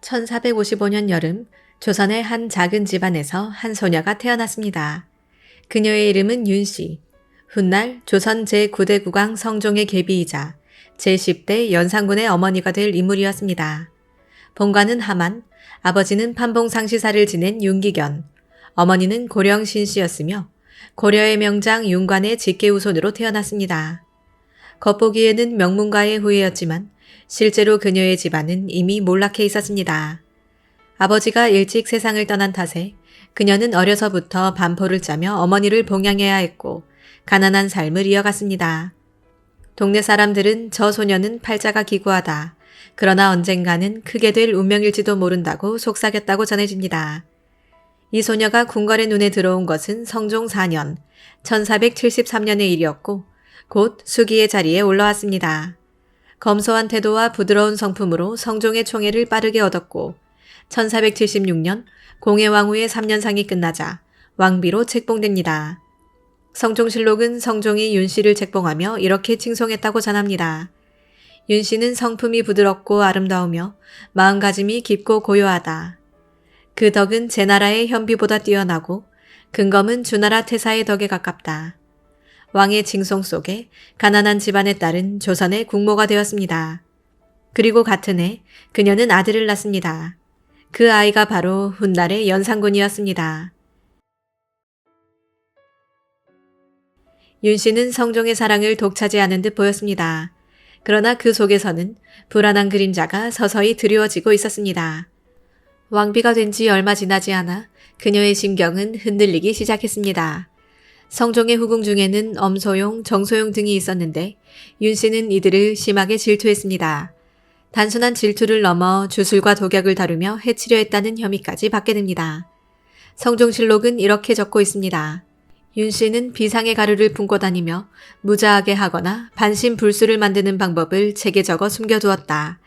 1455년 여름 조선의 한 작은 집안에서 한 소녀가 태어났습니다. 그녀의 이름은 윤씨. 훗날 조선 제9대 국왕 성종의 계비이자 제10대 연산군의 어머니가 될 인물이었습니다. 본가는 함안, 아버지는 판봉상시사를 지낸 윤기견, 어머니는 고령 신씨였으며 고려의 명장 윤관의 직계후손으로 태어났습니다. 겉보기에는 명문가의 후예였지만 실제로 그녀의 집안은 이미 몰락해 있었습니다. 아버지가 일찍 세상을 떠난 탓에 그녀는 어려서부터 반포를 짜며 어머니를 봉양해야 했고 가난한 삶을 이어갔습니다. 동네 사람들은 저 소녀는 팔자가 기구하다. 그러나 언젠가는 크게 될 운명일지도 모른다고 속삭였다고 전해집니다. 이 소녀가 궁궐의 눈에 들어온 것은 성종 4년, 1473년의 일이었고 곧 수기의 자리에 올라왔습니다. 검소한 태도와 부드러운 성품으로 성종의 총애를 빠르게 얻었고 1476년 공해왕후의 3년상이 끝나자 왕비로 책봉됩니다. 성종실록은 성종이 윤씨를 책봉하며 이렇게 칭송했다고 전합니다. 윤씨는 성품이 부드럽고 아름다우며 마음가짐이 깊고 고요하다. 그 덕은 제나라의 현비보다 뛰어나고 근검은 주나라 태사의 덕에 가깝다. 왕의 칭송 속에 가난한 집안의 딸은 조선의 국모가 되었습니다. 그리고 같은 해 그녀는 아들을 낳습니다. 그 아이가 바로 훗날의 연산군이었습니다. 윤씨는 성종의 사랑을 독차지하는 듯 보였습니다. 그러나 그 속에서는 불안한 그림자가 서서히 드리워지고 있었습니다. 왕비가 된 지 얼마 지나지 않아 그녀의 심경은 흔들리기 시작했습니다. 성종의 후궁 중에는 엄소용, 정소용 등이 있었는데 윤씨는 이들을 심하게 질투했습니다. 단순한 질투를 넘어 주술과 독약을 다루며 해치려 했다는 혐의까지 받게 됩니다. 성종실록은 이렇게 적고 있습니다. 윤씨는 비상의 가루를 품고 다니며 무자하게 하거나 반신불수를 만드는 방법을 책에 적어 숨겨두었다.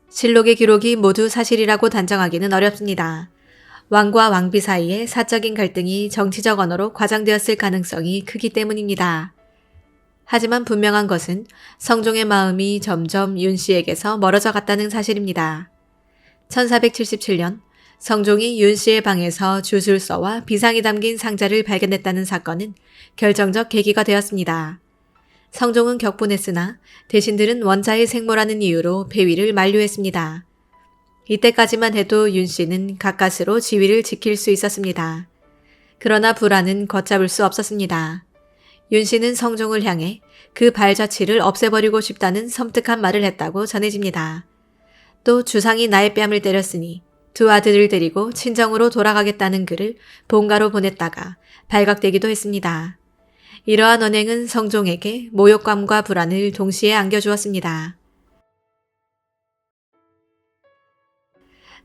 실록의 기록이 모두 사실이라고 단정하기는 어렵습니다. 왕과 왕비 사이에 사적인 갈등이 정치적 언어로 과장되었을 가능성이 크기 때문입니다. 하지만 분명한 것은 성종의 마음이 점점 윤씨에게서 멀어져 갔다는 사실입니다. 1477년 성종이 윤씨의 방에서 주술서와 비상이 담긴 상자를 발견했다는 사건은 결정적 계기가 되었습니다. 성종은 격분했으나 대신들은 원자의 생모라는 이유로 폐위를 만류했습니다. 이때까지만 해도 윤씨는 가까스로 지위를 지킬 수 있었습니다. 그러나 불안은 걷잡을 수 없었습니다. 윤씨는 성종을 향해 그 발자취를 없애버리고 싶다는 섬뜩한 말을 했다고 전해집니다. 또 주상이 나의 뺨을 때렸으니 두 아들을 데리고 친정으로 돌아가겠다는 글을 본가로 보냈다가 발각되기도 했습니다. 이러한 언행은 성종에게 모욕감과 불안을 동시에 안겨주었습니다.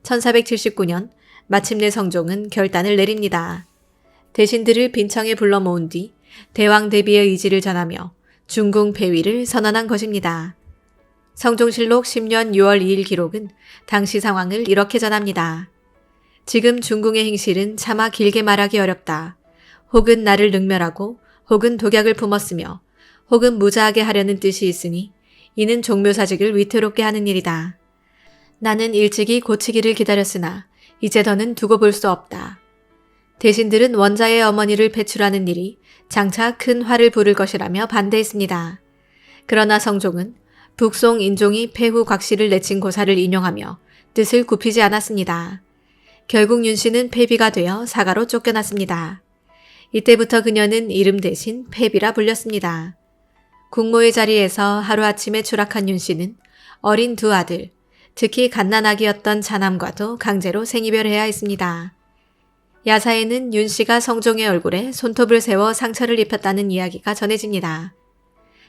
1479년 마침내 성종은 결단을 내립니다. 대신들을 빈청에 불러 모은 뒤 대왕 대비의 의지를 전하며 중궁 폐위를 선언한 것입니다. 성종실록 10년 6월 2일 기록은 당시 상황을 이렇게 전합니다. 지금 중궁의 행실은 차마 길게 말하기 어렵다. 혹은 나를 능멸하고 혹은 독약을 품었으며 혹은 무자하게 하려는 뜻이 있으니 이는 종묘사직을 위태롭게 하는 일이다. 나는 일찍이 고치기를 기다렸으나 이제 더는 두고 볼 수 없다. 대신들은 원자의 어머니를 배출하는 일이 장차 큰 화를 부를 것이라며 반대했습니다. 그러나 성종은 북송 인종이 폐후 곽씨를 내친 고사를 인용하며 뜻을 굽히지 않았습니다. 결국 윤씨는 폐비가 되어 사가로 쫓겨났습니다. 이때부터 그녀는 이름 대신 폐비라 불렸습니다. 국모의 자리에서 하루아침에 추락한 윤씨는 어린 두 아들, 특히 갓난아기였던 차남과도 강제로 생이별해야 했습니다. 야사에는 윤씨가 성종의 얼굴에 손톱을 세워 상처를 입혔다는 이야기가 전해집니다.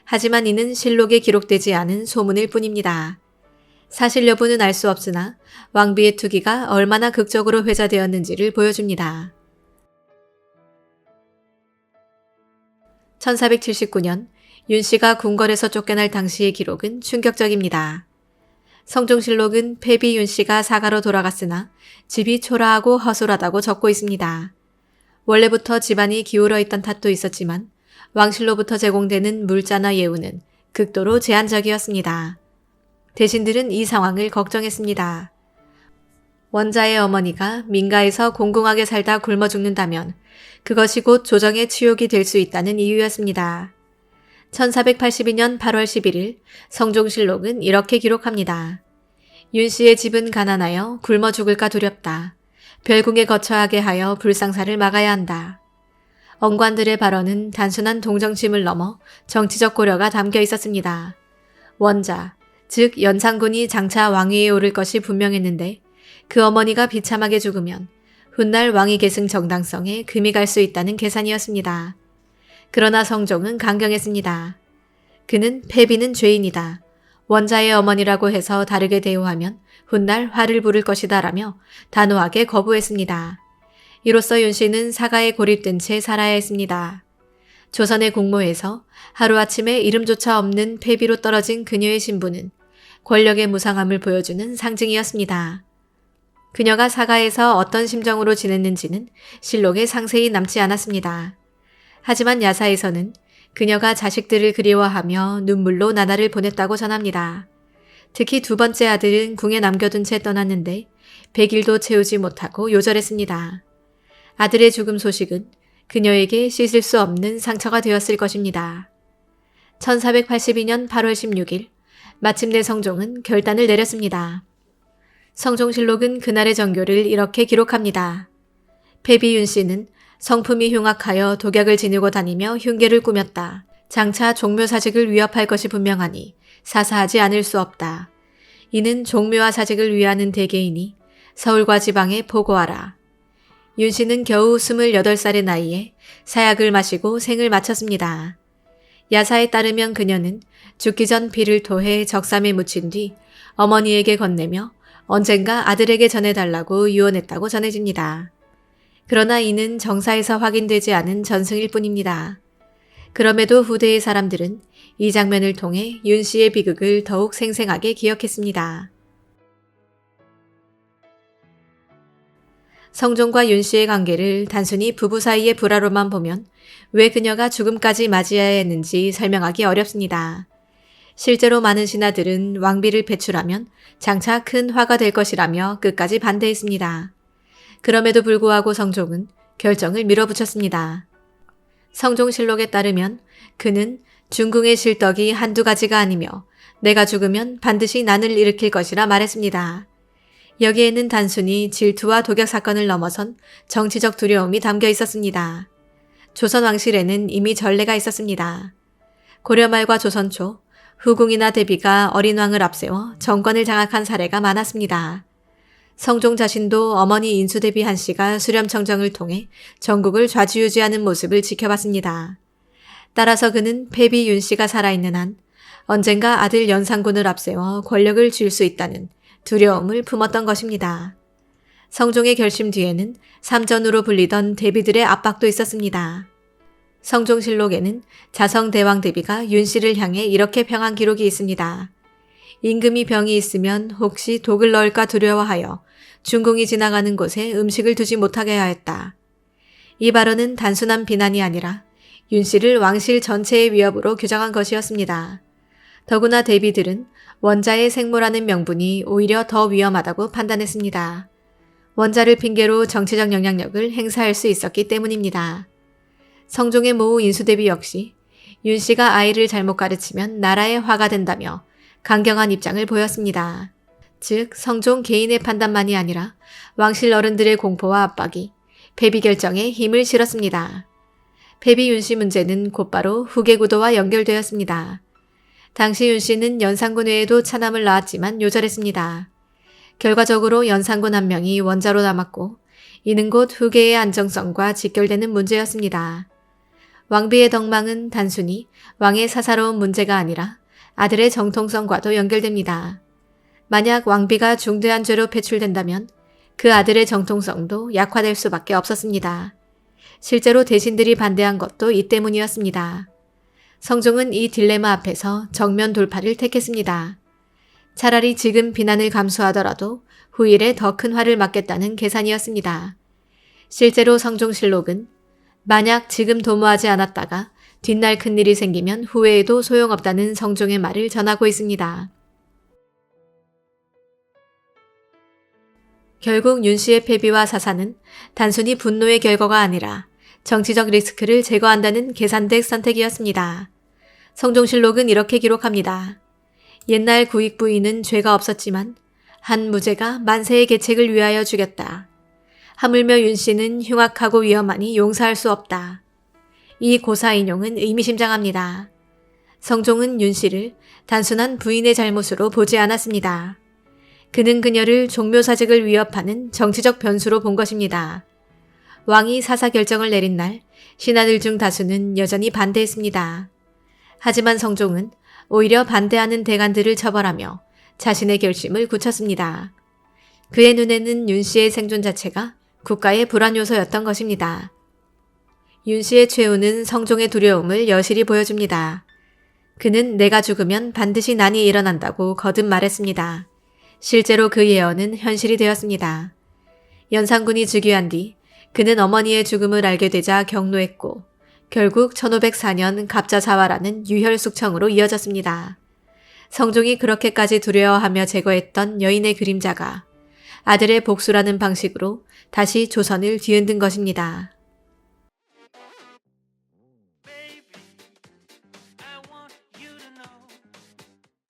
하지만 이는 실록에 기록되지 않은 소문일 뿐입니다. 사실 여부는 알 수 없으나 왕비의 투기가 얼마나 극적으로 회자되었는지를 보여줍니다. 1479년 윤씨가 궁궐에서 쫓겨날 당시의 기록은 충격적입니다. 성종실록은 폐비 윤씨가 사가로 돌아갔으나 집이 초라하고 허술하다고 적고 있습니다. 원래부터 집안이 기울어 있던 탓도 있었지만 왕실로부터 제공되는 물자나 예우는 극도로 제한적이었습니다. 대신들은 이 상황을 걱정했습니다. 원자의 어머니가 민가에서 공공하게 살다 굶어 죽는다면 그것이 곧 조정의 치욕이 될 수 있다는 이유였습니다. 1482년 8월 11일 성종실록은 이렇게 기록합니다. 윤 씨의 집은 가난하여 굶어 죽을까 두렵다. 별궁에 거처하게 하여 불상사를 막아야 한다. 언관들의 발언은 단순한 동정심을 넘어 정치적 고려가 담겨 있었습니다. 원자, 즉 연산군이 장차 왕위에 오를 것이 분명했는데 그 어머니가 비참하게 죽으면 훗날 왕위 계승 정당성에 금이 갈 수 있다는 계산이었습니다. 그러나 성종은 강경했습니다. 그는 패비는 죄인이다. 원자의 어머니라고 해서 다르게 대우하면 훗날 화를 부를 것이다 라며 단호하게 거부했습니다. 이로써 윤 씨는 사가에 고립된 채 살아야 했습니다. 조선의 공모에서 하루아침에 이름조차 없는 패비로 떨어진 그녀의 신부는 권력의 무상함을 보여주는 상징이었습니다. 그녀가 사가에서 어떤 심정으로 지냈는지는 실록에 상세히 남지 않았습니다. 하지만 야사에서는 그녀가 자식들을 그리워하며 눈물로 나날을 보냈다고 전합니다. 특히 두 번째 아들은 궁에 남겨둔 채 떠났는데 100일도 채우지 못하고 요절했습니다. 아들의 죽음 소식은 그녀에게 씻을 수 없는 상처가 되었을 것입니다. 1482년 8월 16일 마침내 성종은 결단을 내렸습니다. 성종실록은 그날의 정교를 이렇게 기록합니다. 패비 윤 씨는 성품이 흉악하여 독약을 지니고 다니며 흉계를 꾸몄다. 장차 종묘사직을 위협할 것이 분명하니 사사하지 않을 수 없다. 이는 종묘와 사직을 위하는 대개이니 서울과 지방에 보고하라. 윤 씨는 겨우 28살의 나이에 사약을 마시고 생을 마쳤습니다. 야사에 따르면 그녀는 죽기 전 피를 토해 적삼에 묻힌 뒤 어머니에게 건네며 언젠가 아들에게 전해달라고 유언했다고 전해집니다. 그러나 이는 정사에서 확인되지 않은 전승일 뿐입니다. 그럼에도 후대의 사람들은 이 장면을 통해 윤 씨의 비극을 더욱 생생하게 기억했습니다. 성종과 윤 씨의 관계를 단순히 부부 사이의 불화로만 보면 왜 그녀가 죽음까지 맞이해야 했는지 설명하기 어렵습니다. 실제로 많은 신하들은 왕비를 배출하면 장차 큰 화가 될 것이라며 끝까지 반대했습니다. 그럼에도 불구하고 성종은 결정을 밀어붙였습니다. 성종실록에 따르면 그는 중궁의 실덕이 한두 가지가 아니며 내가 죽으면 반드시 난을 일으킬 것이라 말했습니다. 여기에는 단순히 질투와 독약 사건을 넘어선 정치적 두려움이 담겨 있었습니다. 조선 왕실에는 이미 전례가 있었습니다. 고려 말과 조선 초 후궁이나 대비가 어린 왕을 앞세워 정권을 장악한 사례가 많았습니다. 성종 자신도 어머니 인수대비 한씨가 수렴청정을 통해 전국을 좌지우지하는 모습을 지켜봤습니다. 따라서 그는 패비 윤씨가 살아있는 한 언젠가 아들 연산군을 앞세워 권력을 쥘 수 있다는 두려움을 품었던 것입니다. 성종의 결심 뒤에는 삼전으로 불리던 대비들의 압박도 있었습니다. 성종실록에는 자성대왕 대비가 윤씨를 향해 이렇게 평한 기록이 있습니다. 임금이 병이 있으면 혹시 독을 넣을까 두려워하여 중궁이 지나가는 곳에 음식을 두지 못하게 하였다. 이 발언은 단순한 비난이 아니라 윤씨를 왕실 전체의 위협으로 규정한 것이었습니다. 더구나 대비들은 원자의 생모라는 명분이 오히려 더 위험하다고 판단했습니다. 원자를 핑계로 정치적 영향력을 행사할 수 있었기 때문입니다. 성종의 모후 인수대비 역시 윤 씨가 아이를 잘못 가르치면 나라에 화가 된다며 강경한 입장을 보였습니다. 즉 성종 개인의 판단만이 아니라 왕실 어른들의 공포와 압박이 패비 결정에 힘을 실었습니다. 패비 윤 씨 문제는 곧바로 후계 구도와 연결되었습니다. 당시 윤 씨는 연산군 외에도 차남을 낳았지만 요절했습니다. 결과적으로 연산군 한 명이 원자로 남았고 이는 곧 후계의 안정성과 직결되는 문제였습니다. 왕비의 덕망은 단순히 왕의 사사로운 문제가 아니라 아들의 정통성과도 연결됩니다. 만약 왕비가 중대한 죄로 배출된다면 그 아들의 정통성도 약화될 수밖에 없었습니다. 실제로 대신들이 반대한 것도 이 때문이었습니다. 성종은 이 딜레마 앞에서 정면 돌파를 택했습니다. 차라리 지금 비난을 감수하더라도 후일에 더 큰 화를 맞겠다는 계산이었습니다. 실제로 성종실록은 만약 지금 도모하지 않았다가 뒷날 큰일이 생기면 후회해도 소용없다는 성종의 말을 전하고 있습니다. 결국 윤 씨의 패비와 사사는 단순히 분노의 결과가 아니라 정치적 리스크를 제거한다는 계산된 선택이었습니다. 성종실록은 이렇게 기록합니다. 옛날 구익 부인은 죄가 없었지만 한 무죄가 만세의 계책을 위하여 죽였다. 하물며 윤 씨는 흉악하고 위험하니 용서할 수 없다. 이 고사 인용은 의미심장합니다. 성종은 윤 씨를 단순한 부인의 잘못으로 보지 않았습니다. 그는 그녀를 종묘사직을 위협하는 정치적 변수로 본 것입니다. 왕이 사사 결정을 내린 날 신하들 중 다수는 여전히 반대했습니다. 하지만 성종은 오히려 반대하는 대관들을 처벌하며 자신의 결심을 굳혔습니다. 그의 눈에는 윤 씨의 생존 자체가 국가의 불안 요소였던 것입니다. 윤 씨의 최후는 성종의 두려움을 여실히 보여줍니다. 그는 내가 죽으면 반드시 난이 일어난다고 거듭 말했습니다. 실제로 그 예언은 현실이 되었습니다. 연산군이 즉위한 뒤 그는 어머니의 죽음을 알게 되자 격노했고 결국 1504년 갑자사화라는 유혈숙청으로 이어졌습니다. 성종이 그렇게까지 두려워하며 제거했던 여인의 그림자가 아들의 복수라는 방식으로 다시 조선을 뒤흔든 것입니다.